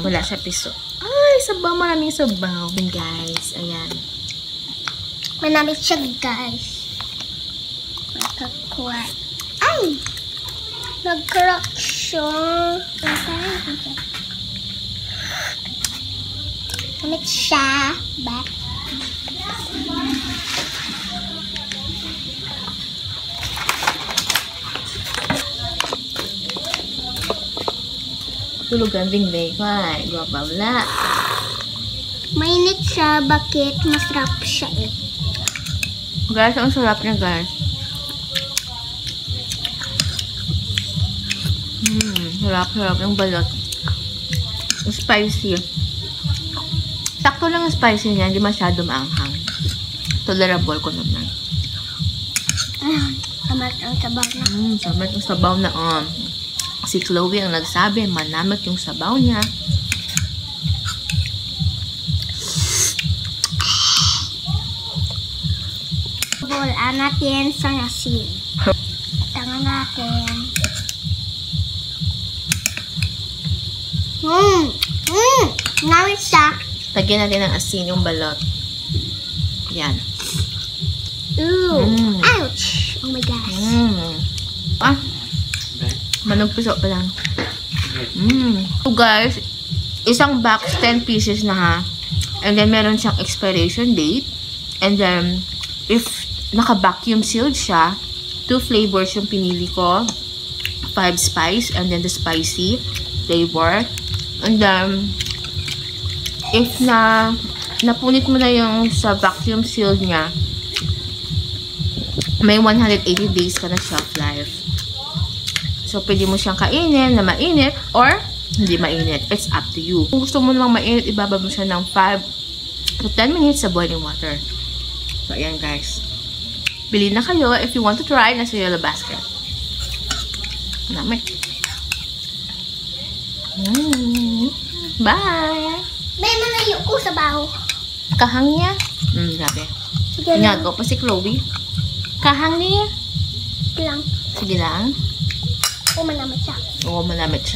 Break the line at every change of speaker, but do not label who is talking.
Wala sa piso. Ay, sabaw. Maraming sabaw. Guys, ayan.
Manamit siya, guys. Nagkakuha. Ay! Nag-crack siya. Namit siya. Back.
Tulugan Bingbing. Ay, guwapa wala.
Mainit siya. Bakit? Masarap siya eh.
Guys, ang sarap niya, guys. Sarap yung balot. Spicy. Sakto lang ang spicy niya. Hindi masyado maanghang. Tolerable ko naman.
Samat ang sabaw na.
Samat yung sabaw na. Si Chloe ang nagsabi, manamit yung sabaw niya.
Bulaan natin sa asin. Tangan natin. Namit siya.
Lagyan natin ng asin yung balot. Yan.
Ooh. Ouch. Oh my gosh.
Manong piso pa lang. So guys, isang box, 10 pieces na ha. And then meron siyang expiration date. And then, if naka-vacuum sealed siya, 2 flavors yung pinili ko. 5 spice and then the spicy flavor. And then, if napunit mo na yung sa vacuum sealed niya, may 180 days ka na shelf life. So, pwede mo siyang kainin na mainit or hindi mainit. It's up to you. Kung gusto mo namang mainit, ibabad mo siya ng 5 to 10 minutes sa boiling water. So, ayan guys. Bili na kayo if you want to try. Nasa yellow basket. Namit. Bye!
May manayo ko sa baho.
Kahang niya. Grabe. Ngago pa si Chloe. Kahang niya.
Lang.
Sige lang.
O manamit siya.
Oo, manamit siya.